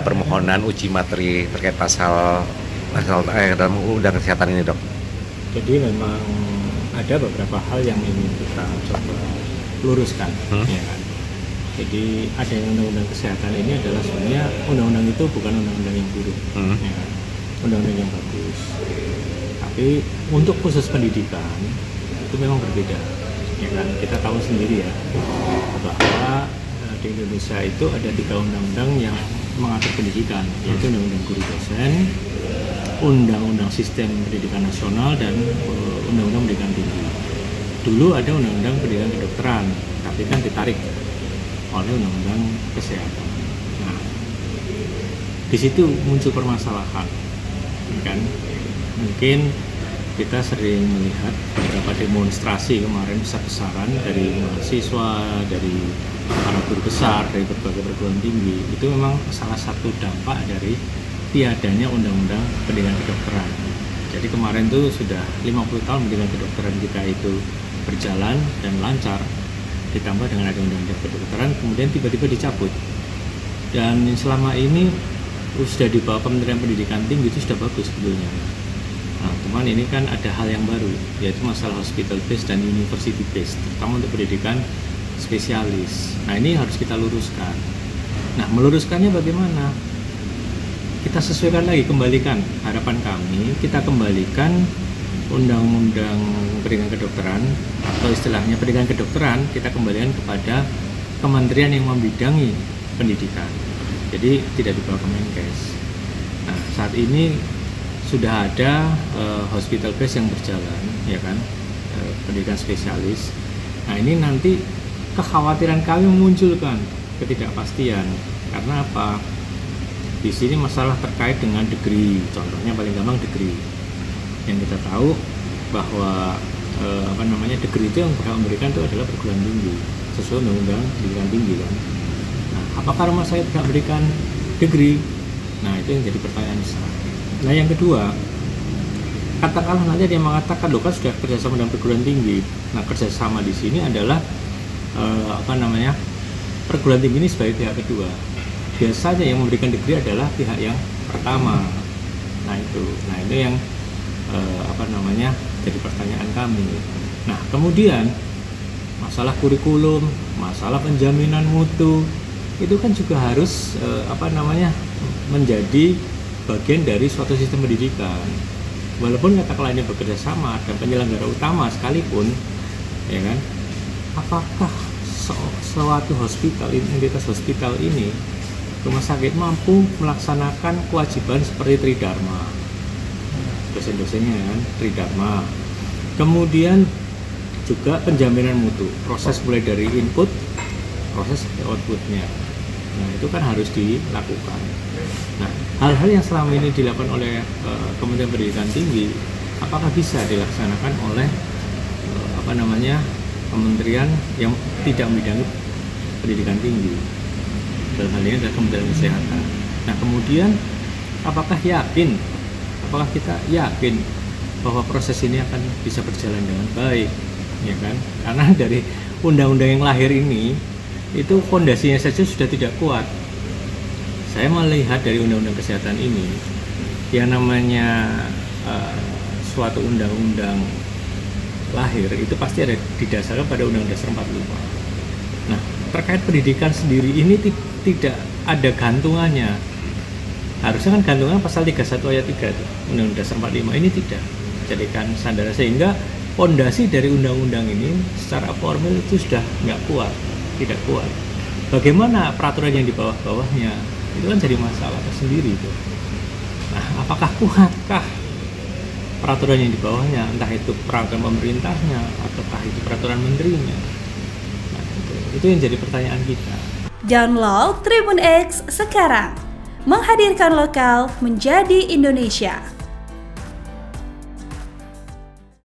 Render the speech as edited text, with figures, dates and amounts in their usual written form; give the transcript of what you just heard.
permohonan uji materi terkait pasal dalam undang kesehatan ini, Dok? Jadi memang ada beberapa hal yang ingin kita coba luruskan, ya kan. Jadi ada yang undang-undang kesehatan ini adalah sebenarnya undang-undang itu bukan undang-undang yang buruk, ya kan? Undang-undang yang bagus. Tapi untuk khusus pendidikan itu memang berbeda, ya kan. Kita tahu sendiri ya bahwa di Indonesia itu ada 3 undang-undang yang mengatur pendidikan, yaitu Undang-Undang Guru Dosen, Undang-Undang Sistem Pendidikan Nasional, dan Undang-Undang Pendidikan Tinggi. Dulu ada Undang-Undang Pendidikan Kedokteran, tapi kan ditarik oleh Undang-Undang Kesehatan. Nah, di situ muncul permasalahan, kan? Mungkin kita sering melihat beberapa demonstrasi kemarin besar-besaran dari mahasiswa, dari para guru besar, dari berbagai perguruan tinggi. Itu memang salah satu dampak dari tiadanya Undang-Undang Pendidikan Kedokteran. Jadi kemarin itu sudah 50 tahun pendidikan kedokteran kita itu berjalan dan lancar, ditambah dengan ada Undang-Undang Kedokteran, kemudian tiba-tiba dicabut. Dan selama ini sudah di bawah Kementerian Pendidikan Tinggi itu sudah bagus sebetulnya. Nah, cuman ini kan ada hal yang baru, yaitu masalah hospital based dan university based, terutama untuk pendidikan spesialis. Nah, ini harus kita luruskan. Nah, meluruskannya bagaimana? Kita sesuaikan lagi, kembalikan harapan kami, kita kembalikan Undang-Undang Pendidikan Kedokteran, atau istilahnya pendidikan kedokteran, kita kembalikan kepada kementerian yang membidangi pendidikan. Jadi tidak di bawah Kemenkes. Nah, saat ini sudah ada hospital base yang berjalan, ya kan, pendidikan spesialis. Nah, ini nanti kekhawatiran kami memunculkan ketidakpastian. Karena apa? Di sini masalah terkait dengan degree. Contohnya paling gampang degree. Yang kita tahu bahwa degree itu yang berhak memberikan itu adalah perguruan tinggi sesuai Undang-Undang Pendidikan Tinggi, kan. Nah, apakah rumah sakit berhak memberikan degree? Nah, itu yang jadi pertanyaan besar. Nah, yang kedua, katakanlah nanti dia mengatakan, loh kan sudah kerjasama dengan perguruan tinggi. Nah, kerjasama di sini adalah perguruan tinggi ini sebagai pihak kedua. Biasanya yang memberikan degree adalah pihak yang pertama. Nah, itu yang jadi pertanyaan kami. Nah, kemudian masalah kurikulum, masalah penjaminan mutu itu kan juga harus menjadi bagian dari suatu sistem pendidikan. Walaupun katakanlah ini bekerja sama dan penyelenggara utama sekalipun, ya kan, apakah suatu entitas hospital ini, rumah sakit mampu melaksanakan kewajiban seperti Tridharma, dosen-dosennya kan Tridharma, kemudian juga penjaminan mutu, proses mulai dari input, proses outputnya. Nah, itu kan harus dilakukan. Nah, hal-hal yang selama ini dilakukan oleh Kementerian Pendidikan Tinggi, apakah bisa dilaksanakan oleh kementerian yang tidak membidangi pendidikan tinggi? Dalam hal ini adalah Kementerian Kesehatan. Nah, kemudian apakah kita yakin bahwa proses ini akan bisa berjalan dengan baik, ya kan? Karena dari undang-undang yang lahir ini itu fondasinya saja sudah tidak kuat. Saya melihat dari undang-undang kesehatan ini, yang namanya suatu undang-undang lahir itu pasti ada didasarkan pada Undang-Undang Dasar 45. Nah, terkait pendidikan sendiri ini tidak ada gantungannya. Harusnya kan gantungan pasal 31 ayat 3 itu, Undang-Undang Dasar 45 ini tidak jadikan sandaran, sehingga fondasi dari undang-undang ini secara formil itu sudah tidak kuat. Bagaimana peraturan yang di bawah-bawahnya? Itu kan jadi masalah tersendiri itu. Nah, apakah kuatkah peraturan yang di bawahnya, entah itu peraturan pemerintahnya ataukah itu peraturan menterinya? Nah, itu yang jadi pertanyaan kita. Download Tribun X sekarang, menghadirkan lokal menjadi Indonesia.